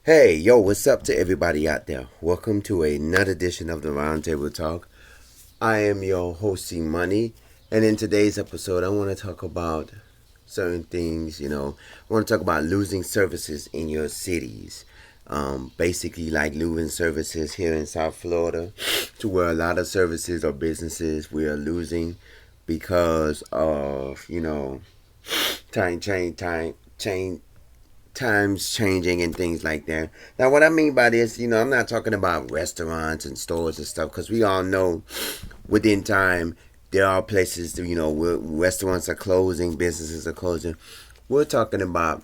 Hey, yo, what's up to everybody out there? Welcome to another edition of the Roundtable Talk. I am your host, C Money, and in today's episode, I want to talk about certain things. I want to talk about losing services in your cities. Basically, like losing services here in South Florida, to where a lot of services or businesses we are losing because of time times changing and things like that. Now, what I mean by this, I'm not talking about restaurants and stores and stuff because we all know within time there are places that, where restaurants are closing, businesses are closing. We're talking about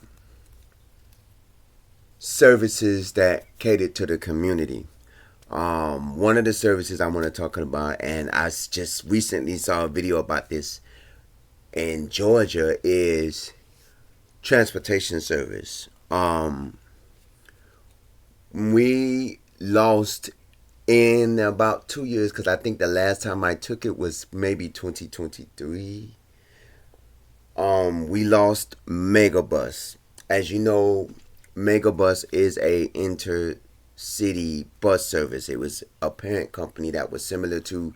services that cater to the community. One of the services I want to talk about, and just recently saw a video about this in Georgia, is transportation service. We lost in about 2 years because I think the last time I took it was maybe 2023. We lost Megabus. As you know, Megabus is a intercity bus service. It was a parent company that was similar to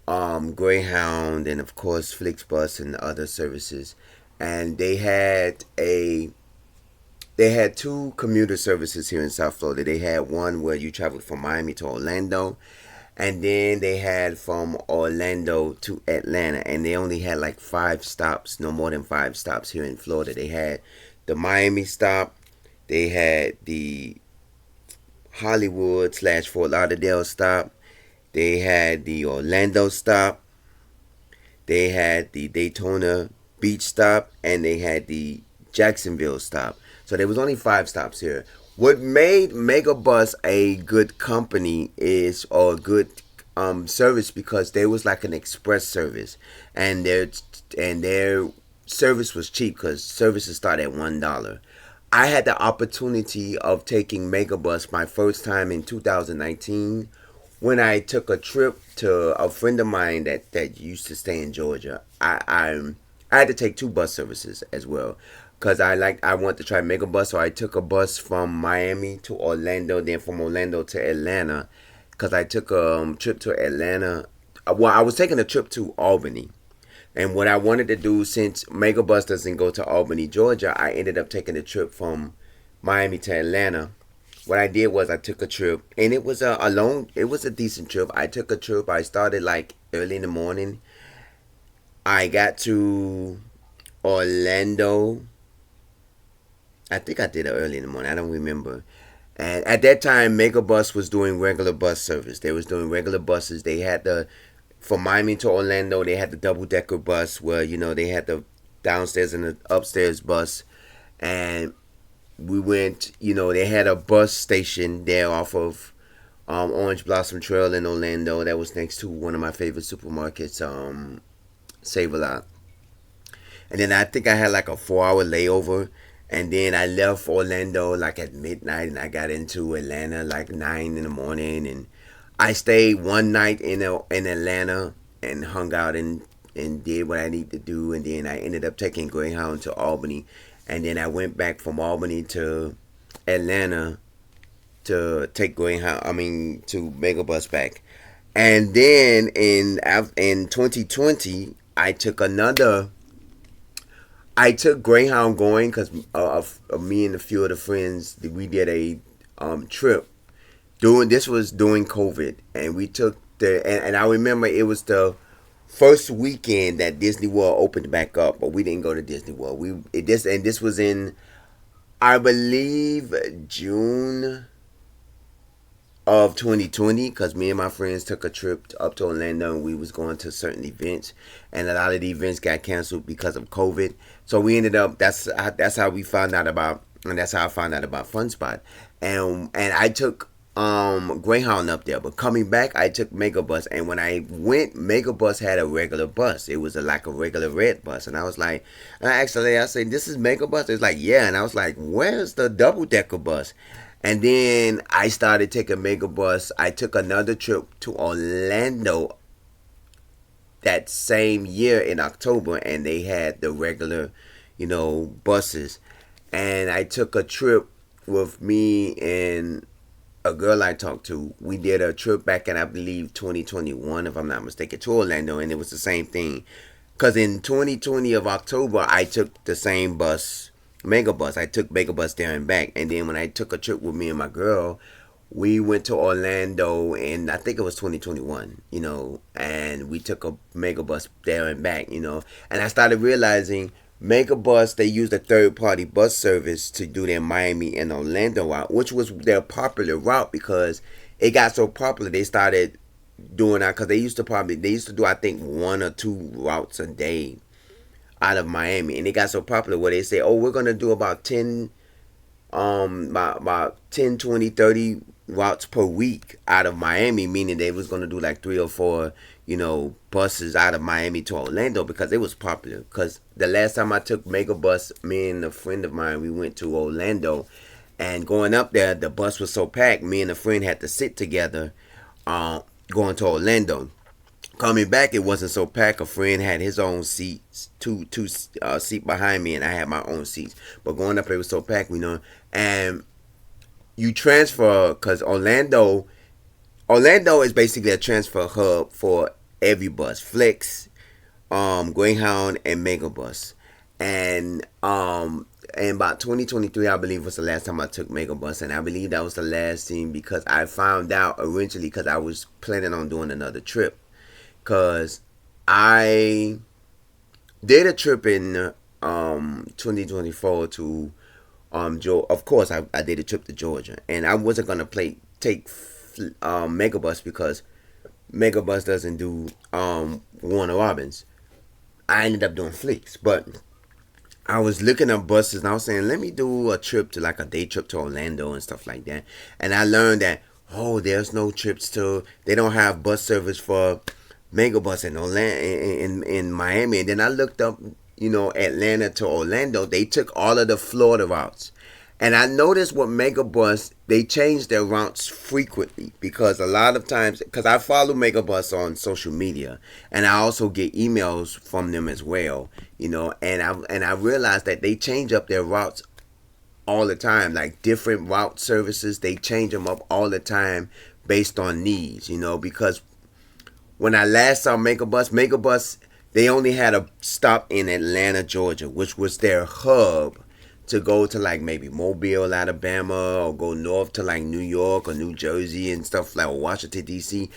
Greyhound and of course Flixbus and other services. And they had two commuter services here in South Florida. They had one where you traveled from Miami to Orlando, and then they had from Orlando to Atlanta, and they only had like 5 stops, no more than 5 stops here in Florida. They had the Miami stop, they had the Hollywood slash Fort Lauderdale stop, they had the Orlando stop, they had the Daytona Beach stop, and they had the Jacksonville stop. So there was only 5 stops here. What made Megabus a good company is or a good service because they was like an express service, and their service was cheap because services start at $1. I had the opportunity of taking Megabus my first time in 2019 when I took a trip to a friend of mine that used to stay in Georgia. I had to take 2 bus services as well because I want to try Megabus, so I took a bus from Miami to Orlando, then from Orlando to Atlanta, because I took a trip to Atlanta. Well, I was taking a trip to Albany, and what I wanted to do, since Megabus doesn't go to Albany, Georgia, I ended up taking a trip from Miami to Atlanta. What I did was I took a trip, and it was it was a decent trip. I took a trip. I started like early in the morning. I got to Orlando. I think I did it early in the morning. I don't remember. And at that time, Megabus was doing regular bus service. They was doing regular buses. They had from Miami to Orlando, they had the double decker bus where they had the downstairs and the upstairs bus, and we went. They had a bus station there off of Orange Blossom Trail in Orlando. That was next to one of my favorite supermarkets, Save a Lot. And then I think I had like a 4 hour layover. And then I left Orlando like at midnight, and I got into Atlanta like 9 in the morning. And I stayed one night in Atlanta and hung out and did what I need to do. And then I ended up taking Greyhound to Albany. And then I went back from Albany to Atlanta to take Greyhound. I mean to Megabus back. And then in 2020, I took Greyhound going because of me and a few of the friends. We did a trip. This was during COVID, and we took and I remember it was the first weekend that Disney World opened back up, but we didn't go to Disney World. This was in, I believe, June of 2020, because me and my friends took a trip up to Orlando, and we was going to certain events, and a lot of the events got canceled because of COVID. So we ended up, that's how we found out about, and that's how I found out about Fun Spot. And I took Greyhound up there, but coming back I took Megabus. And when I went, Megabus had a regular bus. It was like a regular red bus, and I was like, and I said, this is Megabus? It's like, yeah. And I was like, where's the double decker bus? And then I started taking Megabus. I took another trip to Orlando that same year in October, and they had the regular, buses. And I took a trip with me and a girl I talked to. We did a trip back in, I believe, 2021, if I'm not mistaken, to Orlando, and it was the same thing. Because in 2020 of October, I took the same bus, Megabus. I took Megabus there and back. And then when I took a trip with me and my girl, we went to Orlando, and I think it was 2021, and we took a Megabus there and back, and I started realizing Megabus, they used a third party bus service to do their Miami and Orlando route, which was their popular route because it got so popular they started doing that because they used to do, I think, one or two routes a day out of Miami, and it got so popular where they say, oh, we're gonna do about 10 about 10, 20, 30 routes per week out of Miami, meaning they was going to do like three or four, buses out of Miami to Orlando because it was popular. Because the last time I took Megabus, me and a friend of mine, we went to Orlando, and going up there, the bus was so packed, me and a friend had to sit together going to Orlando. Coming back, it wasn't so packed. A friend had his own seats, two seat behind me, and I had my own seats. But going up, it was so packed, and you transfer because Orlando is basically a transfer hub for every bus, Flex, Greyhound, and Megabus, and in about 2023, I believe was the last time I took Megabus, and I believe that was the last thing because I found out eventually because I was planning on doing another trip. Cause I did a trip in 2024 to of course I did a trip to Georgia, and I wasn't gonna take Megabus because Megabus doesn't do Warner Robins. I ended up doing Flix, but I was looking at buses and I was saying, let me do a trip to like a day trip to Orlando and stuff like that. And I learned that there's no trips they don't have bus service for Megabus in Orlando in Miami, and then I looked up, Atlanta to Orlando. They took all of the Florida routes, and I noticed with Megabus they change their routes frequently because a lot of times, because I follow Megabus on social media, and I also get emails from them as well, and I realized that they change up their routes all the time, like different route services. They change them up all the time based on needs, because when I last saw Megabus, they only had a stop in Atlanta, Georgia, which was their hub to go to like maybe Mobile, Alabama, or go north to like New York or New Jersey and stuff like Washington, D.C.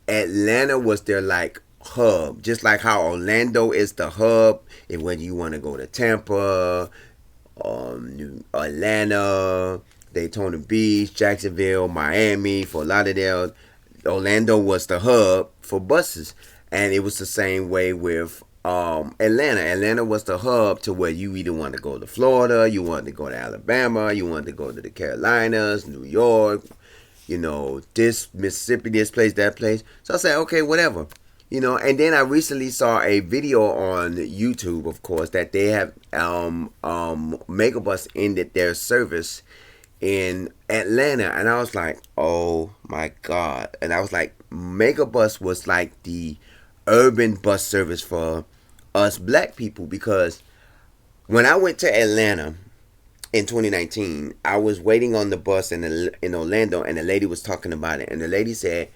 Atlanta was their like hub, just like how Orlando is the hub. And when you want to go to Tampa, Atlanta, Daytona Beach, Jacksonville, Miami, Fort Lauderdale, Orlando was the hub for buses, and it was the same way with Atlanta. Atlanta was the hub to where you either want to go to Florida, you want to go to Alabama, you want to go to the Carolinas, New York, this Mississippi, this place, that place. So I said, okay, whatever, And then I recently saw a video on YouTube, of course, that they have Megabus ended their service in Atlanta, and I was like, oh my god. And I was like, Megabus was like the urban bus service for us black people, because when I went to Atlanta in 2019, I was waiting on the bus in Orlando, and the lady was talking about it, and the lady said,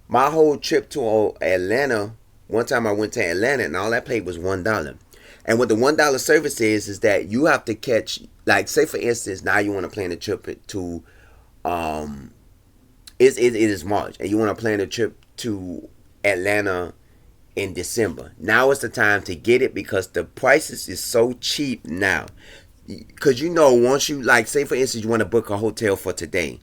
my whole trip to Atlanta, one time I went to Atlanta and all I paid was $1. And what the $1 service is that you have to catch, like, say for instance, now you want to plan a trip to, it is March, and you want to plan a trip to Atlanta in December. Now is the time to get it because the prices is so cheap now. Because once you, like, say for instance, you want to book a hotel for today,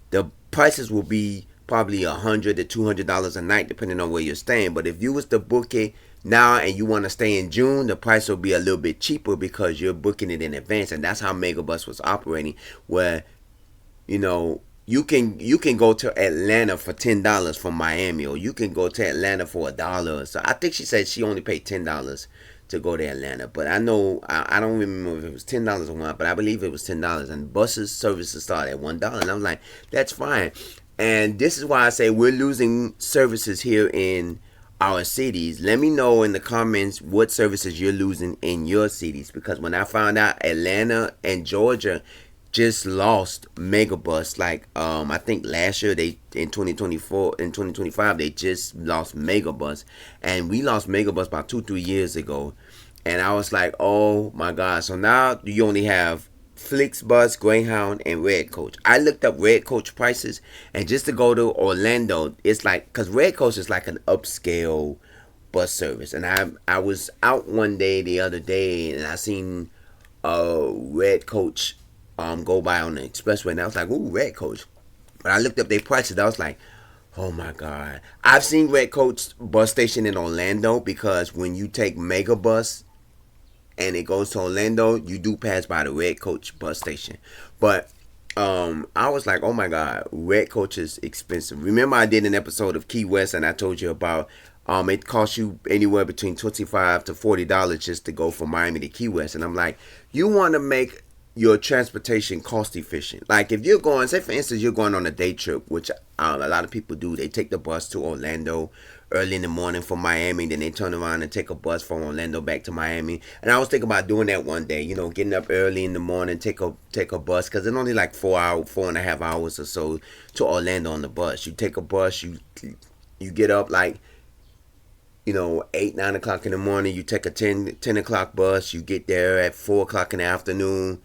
the prices will be probably $100 to $200 a night depending on where you're staying. But if you was to book it now and you want to stay in June, the price will be a little bit cheaper because you're booking it in advance. And that's how Megabus was operating, where you can go to Atlanta for $10 from Miami, or you can go to Atlanta for $1. So I think she said she only paid $10 to go to Atlanta, but I know I don't remember if it was $10 or what, but I believe it was $10. And buses services start at $1, and I'm like, that's fine. And this is why I say we're losing services here in our cities. Let me know in the comments what services you're losing in your cities, because when I found out Atlanta and Georgia, just lost Megabus. Like I think last year they in 2024 in 2025 they just lost Megabus, and we lost Megabus about 2 3 years ago, and I was like, oh my god! So now you only have Flixbus, Greyhound, and Red Coach. I looked up Red Coach prices, and just to go to Orlando, it's like because Red Coach is like an upscale bus service, and I was out one day the other day, and I seen a Red Coach go by on the expressway, and I was like, ooh, Red Coach. But I looked up their prices. I was like, oh my god. I've seen Red Coach bus station in Orlando because when you take Megabus and it goes to Orlando, you do pass by the Red Coach bus station. But I was like, oh my god, Red Coach is expensive. Remember, I did an episode of Key West, and I told you about it costs you anywhere between $25 to $40 just to go from Miami to Key West, and I'm like, you want to make your transportation cost efficient. Like if you're going, say for instance, you're going on a day trip, which a lot of people do. They take the bus to Orlando early in the morning from Miami, then they turn around and take a bus from Orlando back to Miami. And I was thinking about doing that one day. You know, getting up early in the morning, take a bus because it's only like 4.5 hours or so to Orlando on the bus. You take a bus, you get up like 8 9 o'clock in the morning. You take a 10 o'clock bus. You get there at 4 o'clock in the afternoon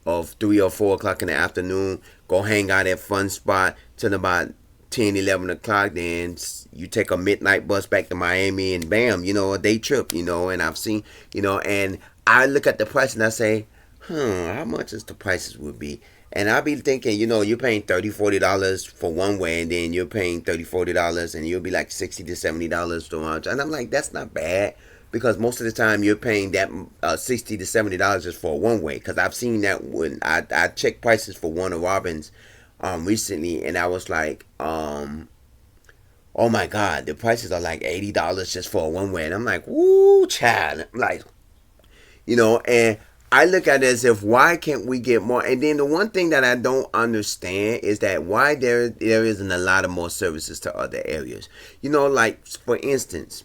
of 3 or 4 o'clock in the afternoon, go hang out at Fun Spot till about 10 11 o'clock. Then you take a midnight bus back to Miami, and bam, a day trip. And I've seen, and I look at the price and I say, how much is the prices would be? And I'll be thinking, you're paying $30 $40 for one way, and then you're paying $30 $40, and you'll be like $60 to $70 to lunch. And I'm like, that's not bad because most of the time you're paying that $60 to $70 just for a one way. Because I've seen that when I checked prices for Warner Robins recently, and I was like, oh my god, the prices are like $80 just for a one way, and I'm like, woo, child, like, and I look at it as if why can't we get more? And then the one thing that I don't understand is that why there isn't a lot of more services to other areas. Like for instance,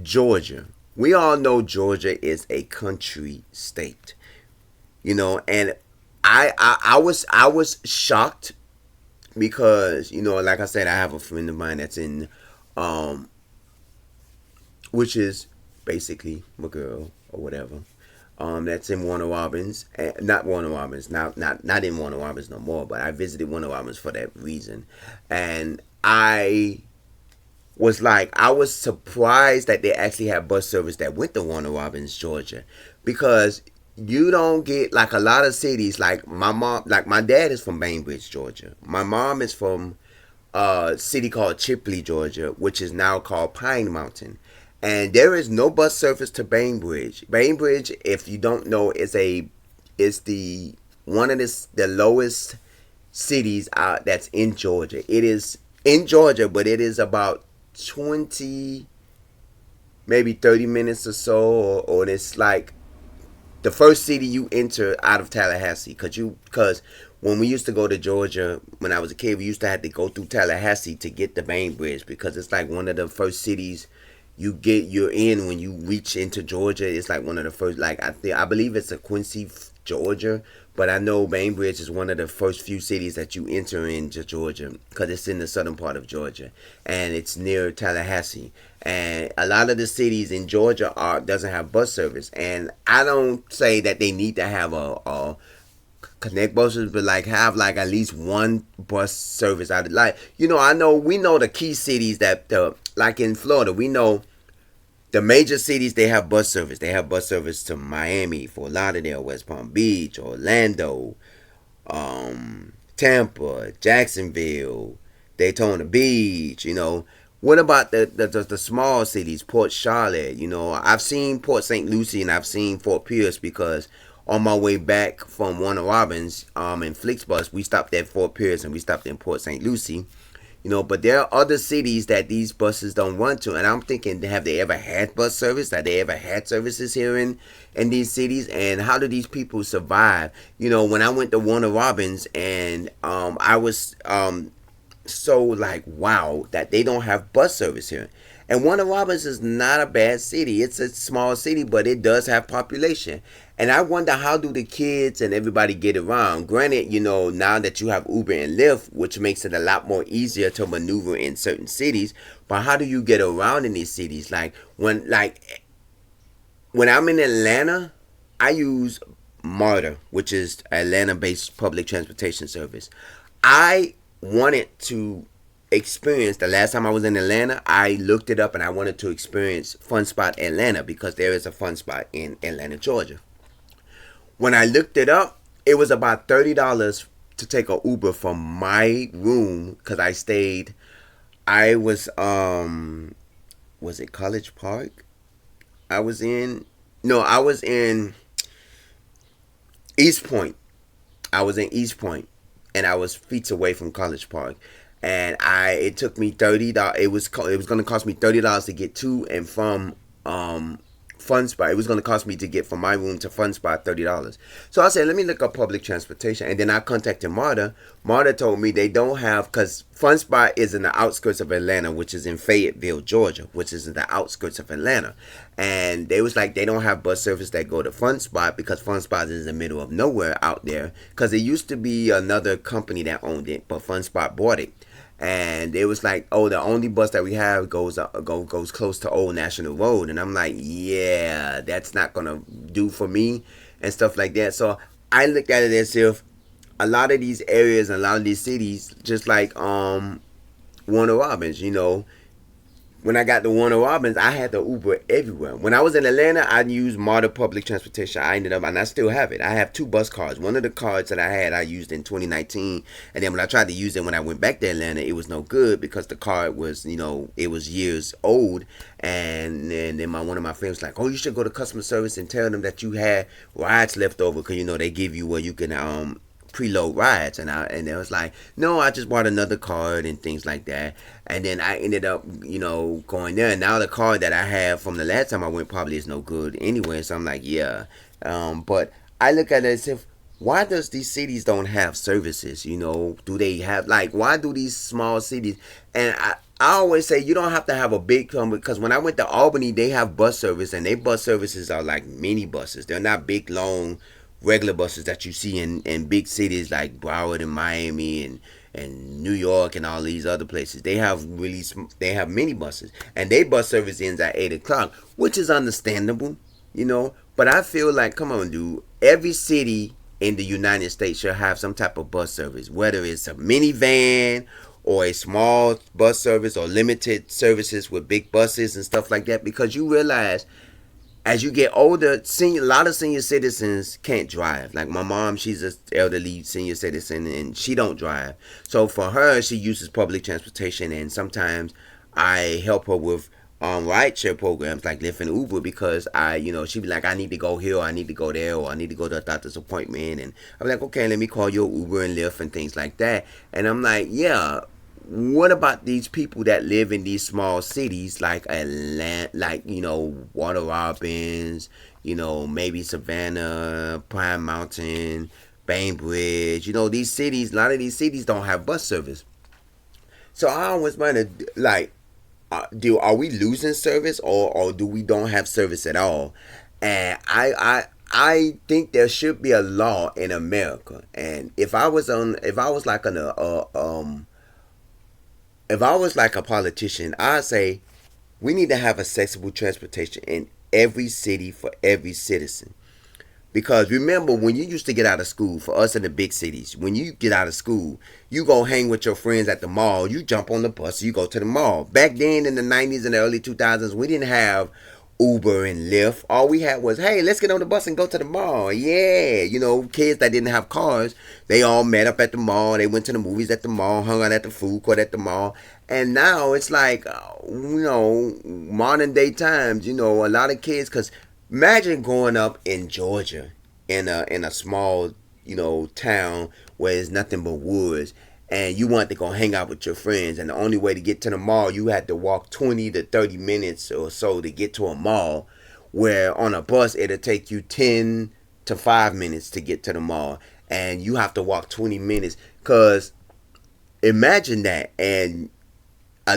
Georgia. We all know Georgia is a country state. And I was shocked because like I said, I have a friend of mine that's in, which is basically my girl or whatever. That's in Warner Robins, not Warner Robins, not in Warner Robins no more. But I visited Warner Robins for that reason, and I was surprised that they actually had bus service that went to Warner Robins, Georgia, because you don't get like a lot of cities. Like my dad is from Bainbridge, Georgia. My mom is from a city called Chipley, Georgia, which is now called Pine Mountain. And there is no bus service to Bainbridge. Bainbridge, if you don't know, is the one of the lowest cities that's in Georgia. It is in Georgia, but it is about 20, maybe 30 minutes or so, or it's like the first city you enter out of Tallahassee, because when we used to go to Georgia when I was a kid, we used to have to go through Tallahassee to get to Bainbridge because it's like one of the first cities you're in when you reach into Georgia. It's like one of the first, like I believe it's a Quincy, Georgia, but I know Bainbridge is one of the first few cities that you enter into Georgia because it's in the southern part of Georgia and it's near Tallahassee. And a lot of the cities in Georgia doesn't have bus service, and I don't say that they need to have a connect buses, but like have like at least one bus service out of like we know the key cities that like in Florida, we know the major cities, they have bus service. They have bus service to Miami, Fort Lauderdale, West Palm Beach, Orlando, Tampa, Jacksonville, Daytona Beach. What about the small cities, Port Charlotte? I've seen Port St. Lucie and I've seen Fort Pierce because on my way back from Warner Robins in Flixbus, we stopped at Fort Pierce and we stopped in Port St. Lucie. But there are other cities that these buses don't run to, and I'm thinking, have they ever had bus service? Have they ever had services here in these cities? And how do these people survive? When I went to Warner Robins, and I was so like, wow, that they don't have bus service here. And Warner Robins is not a bad city. It's a small city, but it does have population. And I wonder, how do the kids and everybody get around? Granted, now that you have Uber and Lyft, which makes it a lot more easier to maneuver in certain cities, but how do you get around in these cities? When I'm in Atlanta, I use MARTA, which is Atlanta-based public transportation service. I wanted to experience, the last time I was in Atlanta, I looked it up and I wanted to experience Fun Spot Atlanta, because there is a Fun Spot in Atlanta, Georgia. When I looked it up, it was about $30 to take a Uber from my room, because I was it College Park? I was in no, I was in East Point. I was in East Point, and I was feet away from College Park. And it took me $30. It was going to cost me $30 to get to and from Fun Spot. It was going to cost me to get from my room to Fun Spot $30. So I said, let me look up public transportation, and then I contacted MARTA. MARTA told me they don't have, because Fun Spot is in the outskirts of Atlanta, which is in Fayetteville, Georgia, which is in the outskirts of Atlanta. And they was like, they don't have bus service that go to Fun Spot, because Fun Spot is in the middle of nowhere out there. Because it used to be another company that owned it, but Fun Spot bought it. And it was like, oh, the only bus that we have goes close to Old National Road. And I'm like, yeah, that's not gonna do for me and stuff like that. So I looked at it as if a lot of these areas and a lot of these cities, just like Warner Robins, when I got to Warner Robins, I had the Uber everywhere. When I was in Atlanta, I used MARTA public transportation. I ended up, and I still have it. I have two bus cards. One of the cards that I had, I used in 2019. And then when I tried to use it when I went back to Atlanta, it was no good, because the card was, it was years old. And then one of my friends was like, oh, you should go to customer service and tell them that you had rides left over, because, they give you where you can preload rides. And it was like, no, I just bought another card and things like that. And then I ended up going there, and now the card that I have from the last time I went probably is no good anyway. So I'm like, yeah. But I look at it as if, why does these cities don't have services? Do they have, why do these small cities? And I always say, you don't have to have a big company, because when I went to Albany, they have bus service, and their bus services are like mini buses. They're not big, long, regular buses that you see in big cities like Broward and Miami and New York and all these other places. They have mini buses, and their bus service ends at 8 o'clock, which is understandable. But I feel like, come on, dude, every city in the United States should have some type of bus service, whether it's a minivan or a small bus service or limited services with big buses and stuff like that, because you realize, as you get older, a lot of senior citizens can't drive. Like my mom, she's an elderly senior citizen, and she don't drive. So for her, she uses public transportation, and sometimes I help her with rideshare programs like Lyft and Uber, because she be like, I need to go here, or I need to go there, or I need to go to a doctor's appointment. And I'm like, okay, let me call your Uber and Lyft and things like that. And I'm like, yeah, what about these people that live in these small cities like Atlanta, Warner Robins, maybe Savannah, Pine Mountain, Bainbridge, these cities, a lot of these cities don't have bus service. So I always wonder, are we losing service, or do we don't have service at all? And I think there should be a law in America. And if I was like a politician, I'd say we need to have accessible transportation in every city for every citizen. Because remember, when you used to get out of school, for us in the big cities, when you get out of school, you go hang with your friends at the mall, you jump on the bus, you go to the mall. Back then in the 90s and the early 2000s, we didn't have Uber and Lyft. All we had was, hey, let's get on the bus and go to the mall. Yeah, kids that didn't have cars, they all met up at the mall. They went to the movies at the mall, hung out at the food court at the mall. And now it's like, modern day times, a lot of kids, because imagine growing up in Georgia, in a small, town where there's nothing but woods, and you want to go hang out with your friends, and the only way to get to the mall, you had to walk 20 to 30 minutes or so to get to a mall, where on a bus it'll take you 10 to 5 minutes to get to the mall, and you have to walk 20 minutes. Because imagine that. And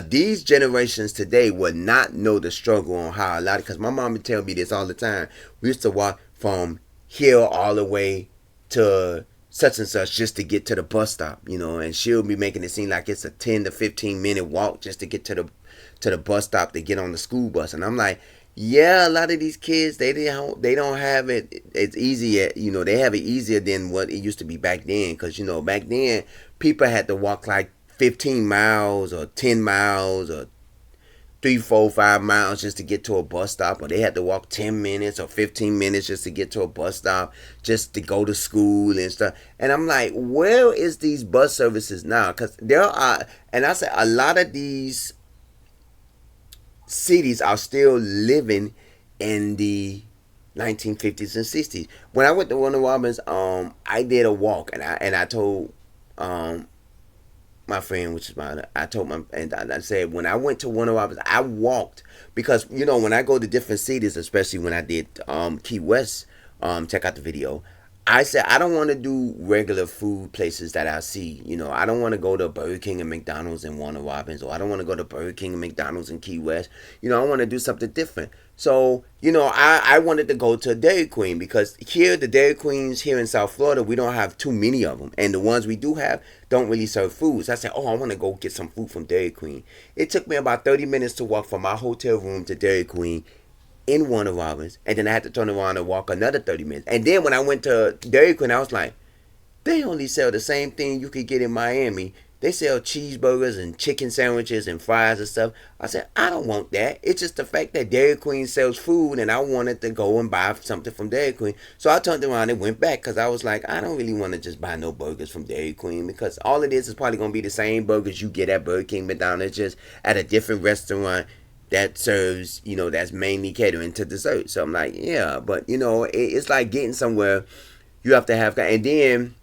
these generations today would not know the struggle on how a lot, because my mom would tell me this all the time. We used to walk from here all the way to such and such just to get to the bus stop, and she'll be making it seem like it's a 10 to 15 minute walk just to get to the bus stop to get on the school bus. And I'm like, yeah, a lot of these kids, they don't have it. It's easier, they have it easier than what it used to be back then. Because back then people had to walk like 15 miles or 10 miles or 3, 4, 5 miles just to get to a bus stop, or they had to walk 10 minutes or 15 minutes just to get to a bus stop, just to go to school and stuff. And I'm like, where is these bus services now? Because there are, and I said, a lot of these cities are still living in the 1950s and 60s. When I went to Warner Robins, I did a walk, and I told um my friend, which is my, I told my, and I said, when I went to Warner Robins, I walked, because when I go to different cities, especially when I did Key West, check out the video. I said I don't want to do regular food places that I see. I don't want to go to Burger King and McDonald's and Warner Robins, or I don't want to go to Burger King and McDonald's in Key West. I want to do something different. So, I wanted to go to Dairy Queen, because here, the Dairy Queens here in South Florida, we don't have too many of them. And the ones we do have don't really serve foods. I said, oh, I want to go get some food from Dairy Queen. It took me about 30 minutes to walk from my hotel room to Dairy Queen in Warner Robins, and then I had to turn around and walk another 30 minutes. And then when I went to Dairy Queen, I was like, they only sell the same thing you could get in Miami. They sell cheeseburgers and chicken sandwiches and fries and stuff. I said, I don't want that. It's just the fact that Dairy Queen sells food, and I wanted to go and buy something from Dairy Queen. So I turned around and went back, because I was like, I don't really want to just buy no burgers from Dairy Queen, because all it is probably going to be the same burgers you get at Burger King, McDonald's, just at a different restaurant that serves, that's mainly catering to dessert. So I'm like, yeah, but it's like getting somewhere. You have to have, and then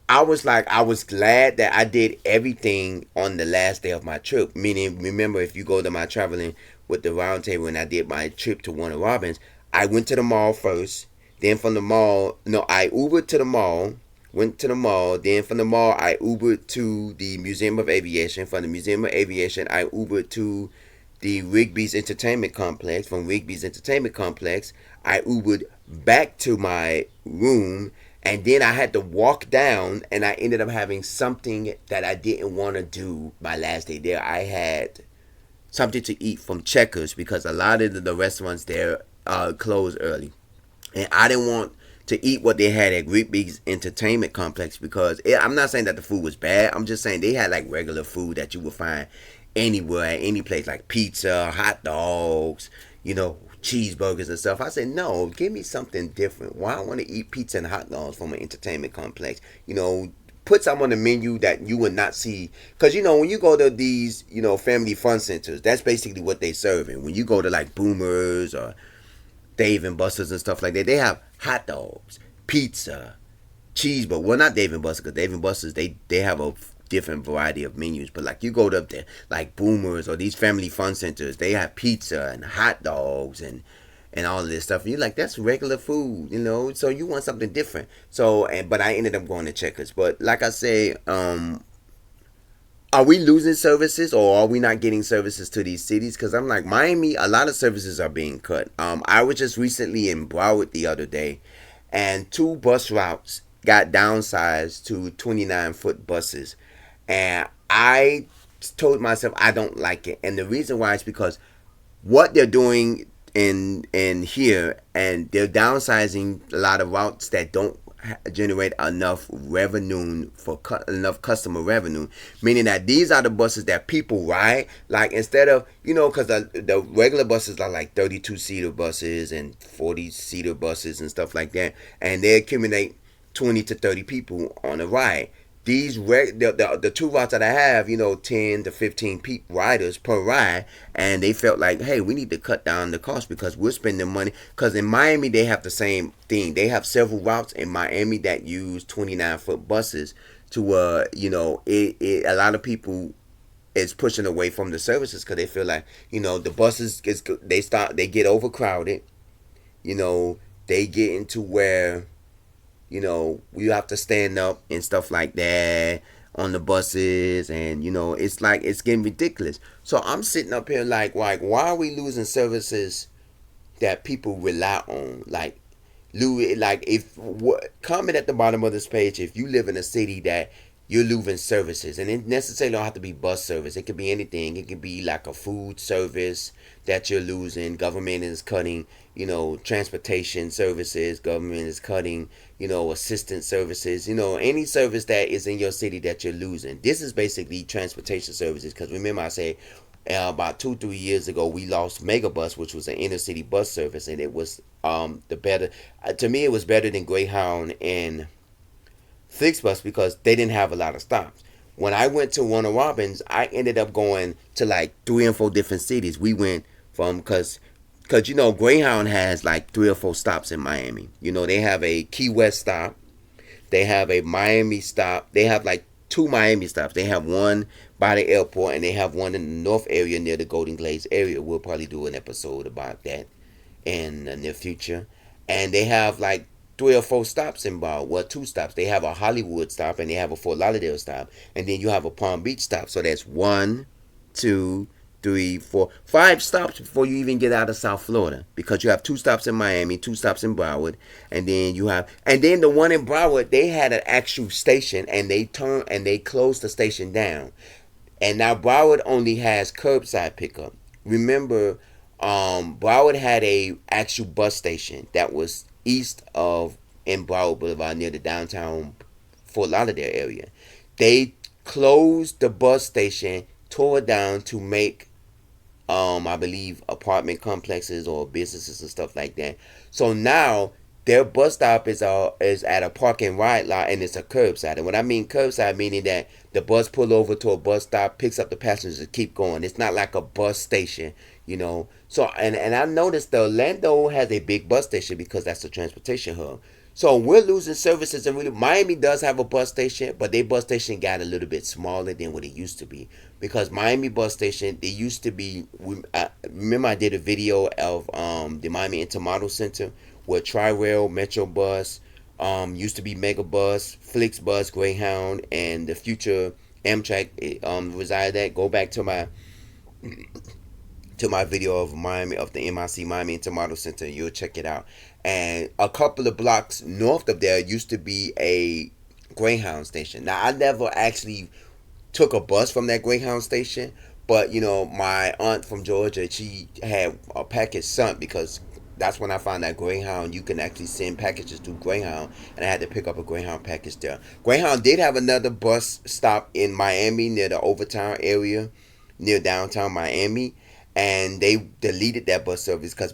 I was like, I was glad that I did everything on the last day of my trip. Meaning, remember, if you go to my traveling with the round table, and I did my trip to Warner Robins, I went to the mall first. Then from the mall, no, I Ubered to the mall. Went to the mall. Then from the mall, I Ubered to the Museum of Aviation. From the Museum of Aviation, I Ubered to the Rigby's Entertainment Complex. From Rigby's Entertainment Complex, I Ubered back to my room, and then I had to walk down, and I ended up having something that I didn't want to do my last day there. I had something to eat from Checkers, because a lot of the restaurants there close early, and I didn't want to eat what they had at Rigby's Entertainment Complex, because I'm not saying that the food was bad. I'm just saying they had like regular food that you would find anywhere at any place, like pizza, hot dogs, cheeseburgers and stuff. I said, no, give me something different. Why I want to eat pizza and hot dogs from an entertainment complex? Put something on the menu that you would not see. Because, when you go to these, family fun centers, that's basically what they serving. When you go to like Boomers or Dave and Buster's and stuff like that, they have hot dogs, pizza, cheeseburger. Well, not Dave and Buster's, because Dave and Buster's, they have a different variety of menus. But like you go up there, like Boomers or these family fun centers, they have pizza and hot dogs and all of this stuff. And you're like, that's regular food, So you want something different. So, but I ended up going to Checkers. But like I say, are we losing services, or are we not getting services to these cities? Because I'm like, Miami, a lot of services are being cut. I was just recently in Broward the other day, and 2 bus routes got downsized to 29-foot buses. And I told myself I don't like it. And the reason why is because what they're doing in here, and they're downsizing a lot of routes that don't generate enough revenue for enough customer revenue, meaning that these are the buses that people ride. Like, instead of, because the regular buses are like 32-seater buses and 40-seater buses and stuff like that, and they accumulate 20 to 30 people on a ride. The 2 routes that I have, 10 to 15 riders per ride, and they felt like, hey, we need to cut down the cost, because we're spending money. Because in Miami, they have the same thing. They have several routes in Miami that use 29-foot buses to, a lot of people is pushing away from the services, because they feel like, the buses, they get overcrowded, they get into where you have to stand up and stuff like that. on the buses, and it's like it's getting ridiculous. So I'm sitting up here like why are we losing services that people rely on? Like if what comment at the bottom of this page if you live in a city that you're losing services, and it necessarily don't have to be bus service. It could be anything. It could be like a food service that you're losing. Government is cutting, transportation services. Government is cutting, assistance services. Any service that is in your city that you're losing. This is basically transportation services. Because remember, I said about 2 3 years ago we lost Megabus, which was an inner city bus service, and it was the better. To me, it was better than Greyhound and FlixBus because they didn't have a lot of stops. When I went to Warner Robins, I ended up going to like 3 or 4 different cities. We went from because Greyhound has like 3 or 4 stops in Miami. They have a Key West stop, they have a Miami stop, they have like 2 Miami stops. They have one by the airport, and they have one in the north area near the Golden Glades area. We'll probably do an episode about that in the near future. And they have like 3 or 4 stops involved. Well, 2 stops. They have a Hollywood stop and they have a Fort Lauderdale stop, and then you have a Palm Beach stop. So that's 1 2 3 4 5 stops before you even get out of South Florida, because you have 2 stops in Miami, 2 stops in Broward, and then the one in Broward, they had an actual station, and they closed the station down. And now Broward only has curbside pickup. Remember, Broward had a actual bus station that was east of in Broward Boulevard near the downtown Fort Lauderdale area. They closed the bus station, tore it down to make I believe apartment complexes or businesses and stuff like that. So now their bus stop is at a park and ride lot, and it's a curbside. And what I mean curbside, meaning that the bus pull over to a bus stop, picks up the passengers, and keep going. It's not like a bus station. So and I noticed the Orlando has a big bus station because that's a transportation hub. So we're losing services, and really, Miami does have a bus station, but their bus station got a little bit smaller than what it used to be. Because Miami bus station, they used to be. Remember, I did a video of the Miami Intermodal Center where Tri-Rail, Metro Bus, used to be Megabus, FlixBus, Greyhound, and the future Amtrak resided at. Go back to my video of Miami, of the MIC Miami Intermodal Center. You'll check it out. And a couple of blocks north of there used to be a Greyhound station. Now I never actually took a bus from that Greyhound station, but my aunt from Georgia, she had a package sent because that's when I found that Greyhound, you can actually send packages to Greyhound, and I had to pick up a Greyhound package there. Greyhound did have another bus stop in Miami near the Overtown area, near downtown Miami, and they deleted that bus service because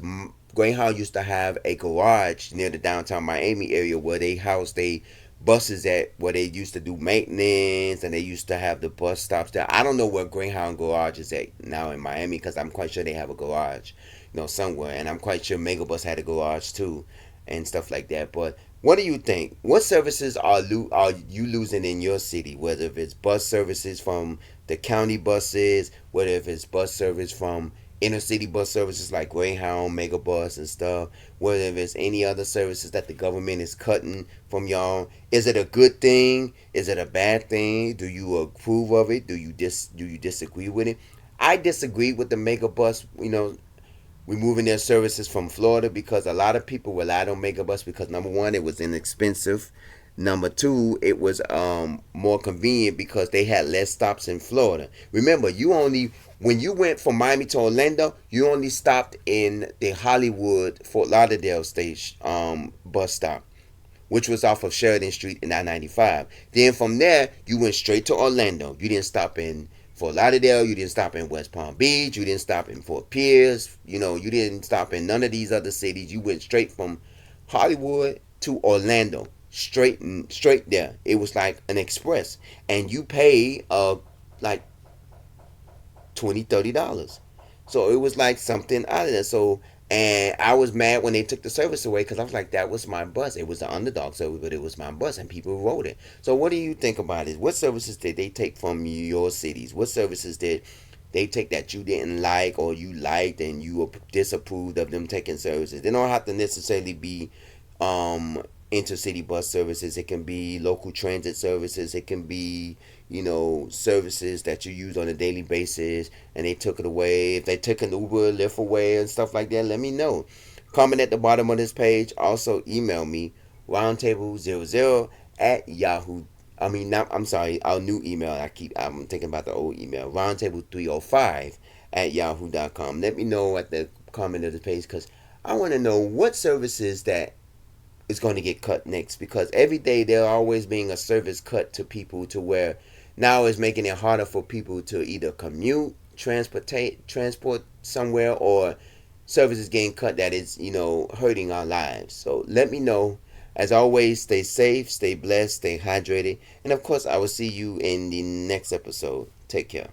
Greyhound used to have a garage near the downtown Miami area where they housed they buses at, where they used to do maintenance, and they used to have the bus stops there. I don't know where Greyhound garage is at now in Miami because I'm quite sure they have a garage, somewhere, and I'm quite sure Megabus had a garage too, and stuff like that. But what do you think? What services are you losing in your city? Whether if it's bus services from the county buses, whether if it's bus service from inner city bus services like Greyhound, Megabus, and stuff, whether if it's any other services that the government is cutting from y'all. Is it a good thing? Is it a bad thing? Do you approve of it? Do you disagree with it? I disagree with the Megabus, removing their services from Florida, because a lot of people relied on Megabus because number one, it was inexpensive. Number two, it was more convenient because they had less stops in Florida. Remember, when you went from Miami to Orlando, you only stopped in the Hollywood Fort Lauderdale station bus stop, which was off of Sheridan Street in I-95. Then from there, you went straight to Orlando. You didn't stop in Fort Lauderdale. You didn't stop in West Palm Beach. You didn't stop in Fort Pierce. You didn't stop in none of these other cities. You went straight from Hollywood to Orlando. Straight there. It was like an express. And you pay like $20-$30. So it was like something out of there. So, and I was mad when they took the service away because I was like, that was my bus. It was the underdog service, but it was my bus, and people rode it. So what do you think about it? What services did they take from your cities? What services did they take that you didn't like, or you liked and you disapproved of them taking services? They don't have to necessarily be intercity bus services. It can be local transit services. It can be, services that you use on a daily basis and they took it away. If they took an Uber, Lyft away and stuff like that, let me know. Comment at the bottom of this page. Also email me roundtable00 at yahoo. I mean, not, I'm sorry, our new email. I'm thinking about the old email. Roundtable305 at yahoo.com. Let me know at the comment of the page because I want to know what services that is going to get cut next because every day there always being a service cut to people to where now it's making it harder for people to either commute, transport somewhere, or services getting cut that is, hurting our lives. So let me know. As always, stay safe, stay blessed, stay hydrated, and of course, I will see you in the next episode. Take care.